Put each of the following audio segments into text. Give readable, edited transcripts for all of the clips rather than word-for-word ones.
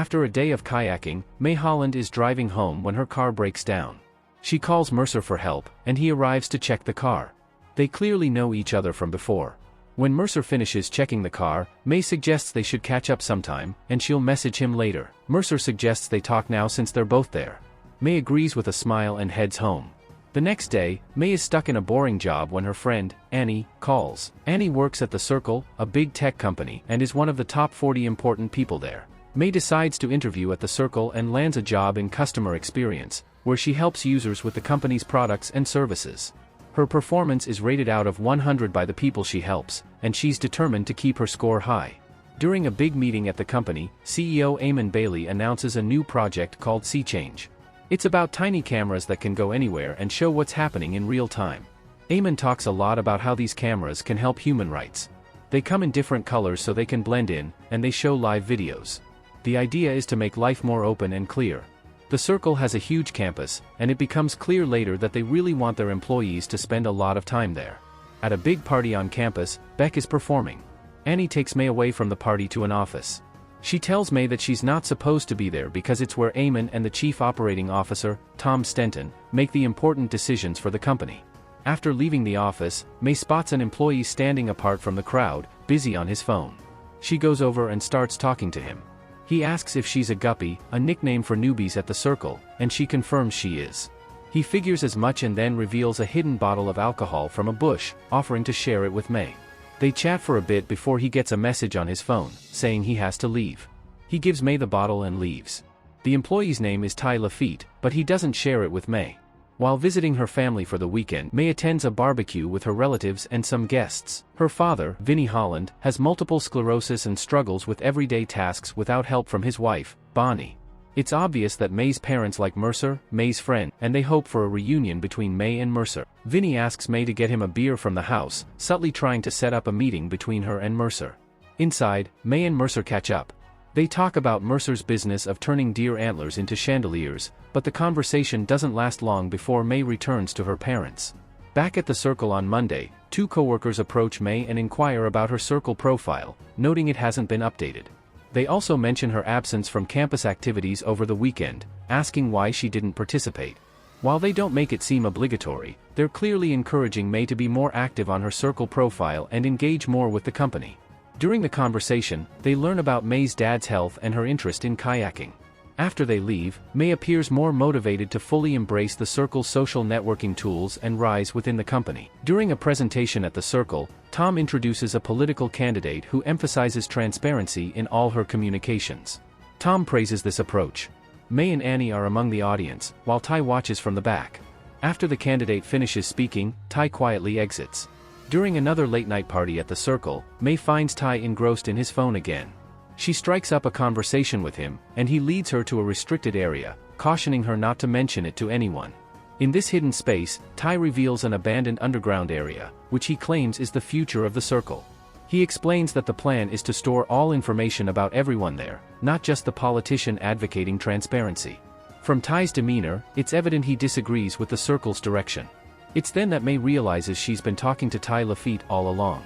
After a day of kayaking, May Holland is driving home when her car breaks down. She calls Mercer for help, and he arrives to check the car. They clearly know each other from before. When Mercer finishes checking the car, May suggests they should catch up sometime, and she'll message him later. Mercer suggests they talk now since they're both there. May agrees with a smile and heads home. The next day, May is stuck in a boring job when her friend, Annie, calls. Annie works at The Circle, a big tech company, and is one of the top 40 important people there. May decides to interview at The Circle and lands a job in customer experience, where she helps users with the company's products and services. Her performance is rated out of 100 by the people she helps, and she's determined to keep her score high. During a big meeting at the company, CEO Eamon Bailey announces a new project called Sea Change. It's about tiny cameras that can go anywhere and show what's happening in real time. Eamon talks a lot about how these cameras can help human rights. They come in different colors so they can blend in, and they show live videos. The idea is to make life more open and clear. The Circle has a huge campus, and it becomes clear later that they really want their employees to spend a lot of time there. At a big party on campus, Beck is performing. Annie takes May away from the party to an office. She tells May that she's not supposed to be there because it's where Eamon and the chief operating officer, Tom Stenton, make the important decisions for the company. After leaving the office, May spots an employee standing apart from the crowd, busy on his phone. She goes over and starts talking to him. He asks if she's a guppy, a nickname for newbies at The Circle, and she confirms she is. He figures as much and then reveals a hidden bottle of alcohol from a bush, offering to share it with May. They chat for a bit before he gets a message on his phone, saying he has to leave. He gives May the bottle and leaves. The employee's name is Ty Lafitte, but he doesn't share it with May. While visiting her family for the weekend, May attends a barbecue with her relatives and some guests. Her father, Vinnie Holland, has multiple sclerosis and struggles with everyday tasks without help from his wife, Bonnie. It's obvious that May's parents like Mercer, May's friend, and they hope for a reunion between May and Mercer. Vinnie asks May to get him a beer from the house, subtly trying to set up a meeting between her and Mercer. Inside, May and Mercer catch up. They talk about Mercer's business of turning deer antlers into chandeliers, but the conversation doesn't last long before May returns to her parents. Back at The Circle on Monday, two coworkers approach May and inquire about her Circle profile, noting it hasn't been updated. They also mention her absence from campus activities over the weekend, asking why she didn't participate. While they don't make it seem obligatory, they're clearly encouraging May to be more active on her Circle profile and engage more with the company. During the conversation, they learn about May's dad's health and her interest in kayaking. After they leave, May appears more motivated to fully embrace the Circle's social networking tools and rise within the company. During a presentation at The Circle, Tom introduces a political candidate who emphasizes transparency in all her communications. Tom praises this approach. May and Annie are among the audience, while Ty watches from the back. After the candidate finishes speaking, Ty quietly exits. During another late-night party at The Circle, May finds Ty engrossed in his phone again. She strikes up a conversation with him, and he leads her to a restricted area, cautioning her not to mention it to anyone. In this hidden space, Ty reveals an abandoned underground area, which he claims is the future of The Circle. He explains that the plan is to store all information about everyone there, not just the politician advocating transparency. From Ty's demeanor, it's evident he disagrees with The Circle's direction. It's then that May realizes she's been talking to Ty Lafitte all along.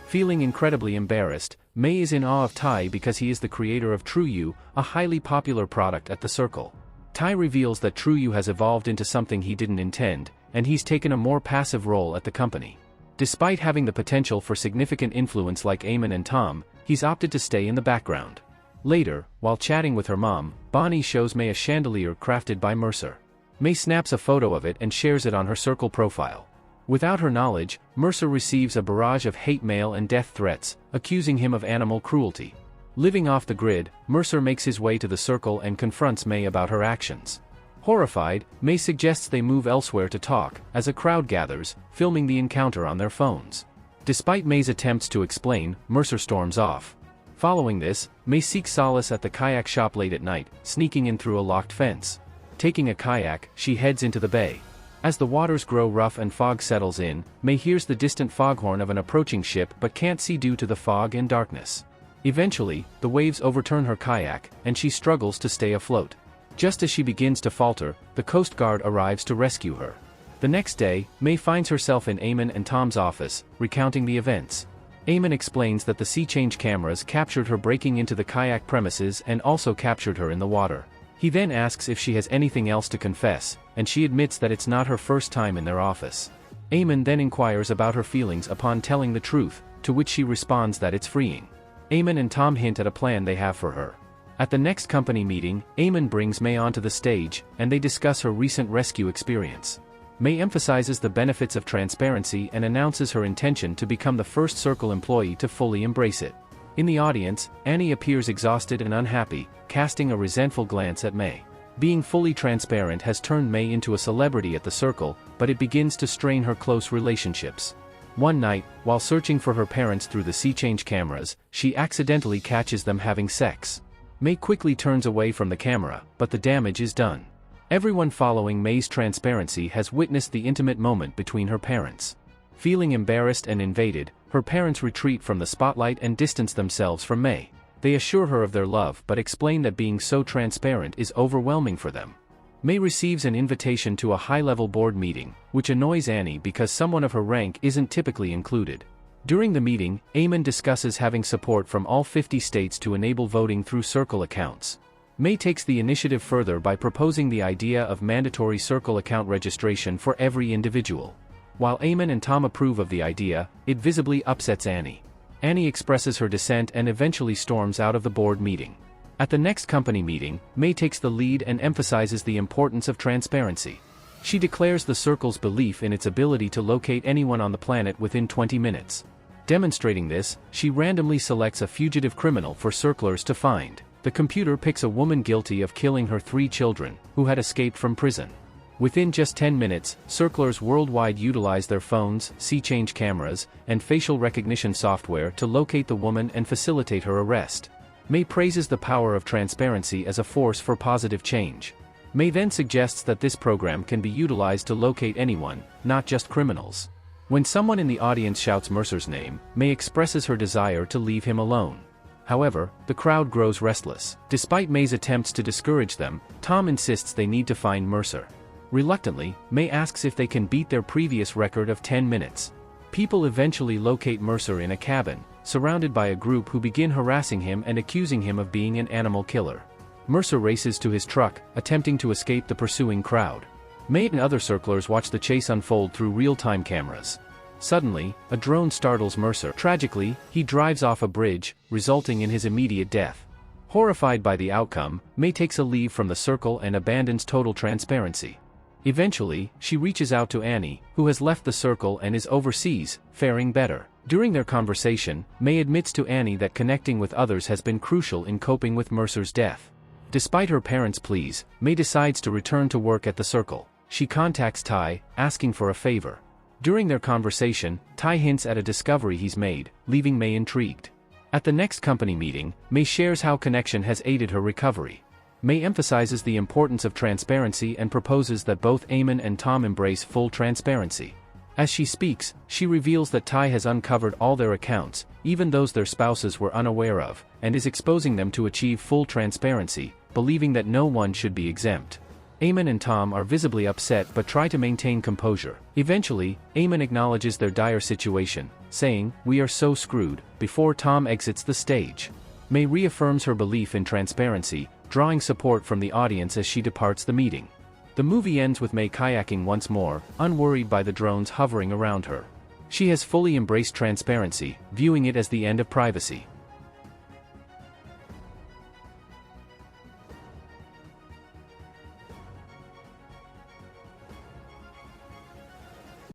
Feeling incredibly embarrassed, May is in awe of Ty because he is the creator of TrueU, a highly popular product at The Circle. Ty reveals that TrueU has evolved into something he didn't intend, and he's taken a more passive role at the company. Despite having the potential for significant influence like Eamon and Tom, he's opted to stay in the background. Later, while chatting with her mom, Bonnie shows May a chandelier crafted by Mercer. May snaps a photo of it and shares it on her Circle profile. Without her knowledge, Mercer receives a barrage of hate mail and death threats, accusing him of animal cruelty. Living off the grid, Mercer makes his way to The Circle and confronts May about her actions. Horrified, May suggests they move elsewhere to talk, as a crowd gathers, filming the encounter on their phones. Despite May's attempts to explain, Mercer storms off. Following this, May seeks solace at the kayak shop late at night, sneaking in through a locked fence. Taking a kayak, she heads into the bay. As the waters grow rough and fog settles in, May hears the distant foghorn of an approaching ship but can't see due to the fog and darkness. Eventually, the waves overturn her kayak, and she struggles to stay afloat. Just as she begins to falter, the Coast Guard arrives to rescue her. The next day, May finds herself in Eamon and Tom's office, recounting the events. Eamon explains that the sea change cameras captured her breaking into the kayak premises and also captured her in the water. He then asks if she has anything else to confess, and she admits that it's not her first time in their office. Eamon then inquires about her feelings upon telling the truth, to which she responds that it's freeing. Eamon and Tom hint at a plan they have for her. At the next company meeting, Eamon brings May onto the stage, and they discuss her recent rescue experience. May emphasizes the benefits of transparency and announces her intention to become the first Circle employee to fully embrace it. In the audience, Annie appears exhausted and unhappy, casting a resentful glance at May. Being fully transparent has turned May into a celebrity at the Circle, but it begins to strain her close relationships. One night, while searching for her parents through the sea change cameras, she accidentally catches them having sex. May quickly turns away from the camera, but the damage is done. Everyone following May's transparency has witnessed the intimate moment between her parents. Feeling embarrassed and invaded, her parents retreat from the spotlight and distance themselves from May. They assure her of their love but explain that being so transparent is overwhelming for them. May receives an invitation to a high-level board meeting, which annoys Annie because someone of her rank isn't typically included. During the meeting, Eamon discusses having support from all 50 states to enable voting through Circle accounts. May takes the initiative further by proposing the idea of mandatory Circle account registration for every individual. While Eamon and Tom approve of the idea, it visibly upsets Annie. Annie expresses her dissent and eventually storms out of the board meeting. At the next company meeting, May takes the lead and emphasizes the importance of transparency. She declares the Circle's belief in its ability to locate anyone on the planet within 20 minutes. Demonstrating this, she randomly selects a fugitive criminal for Circlers to find. The computer picks a woman guilty of killing her 3 children, who had escaped from prison. Within just 10 minutes, Circlers worldwide utilize their phones, sea change cameras, and facial recognition software to locate the woman and facilitate her arrest. May praises the power of transparency as a force for positive change. May then suggests that this program can be utilized to locate anyone, not just criminals. When someone in the audience shouts Mercer's name, May expresses her desire to leave him alone. However, the crowd grows restless. Despite May's attempts to discourage them, Tom insists they need to find Mercer. Reluctantly, May asks if they can beat their previous record of 10 minutes. People eventually locate Mercer in a cabin, surrounded by a group who begin harassing him and accusing him of being an animal killer. Mercer races to his truck, attempting to escape the pursuing crowd. May and other Circlers watch the chase unfold through real-time cameras. Suddenly, a drone startles Mercer. Tragically, he drives off a bridge, resulting in his immediate death. Horrified by the outcome, May takes a leave from the Circle and abandons total transparency. Eventually, she reaches out to Annie, who has left the Circle and is overseas, faring better. During their conversation, May admits to Annie that connecting with others has been crucial in coping with Mercer's death. Despite her parents' pleas, May decides to return to work at the Circle. She contacts Ty, asking for a favor. During their conversation, Ty hints at a discovery he's made, leaving May intrigued. At the next company meeting, May shares how connection has aided her recovery. May emphasizes the importance of transparency and proposes that both Eamon and Tom embrace full transparency. As she speaks, she reveals that Ty has uncovered all their accounts, even those their spouses were unaware of, and is exposing them to achieve full transparency, believing that no one should be exempt. Eamon and Tom are visibly upset but try to maintain composure. Eventually, Eamon acknowledges their dire situation, saying, "We are so screwed," before Tom exits the stage. May reaffirms her belief in transparency, drawing support from the audience as she departs the meeting. The movie ends with May kayaking once more, unworried by the drones hovering around her. She has fully embraced transparency, viewing it as the end of privacy.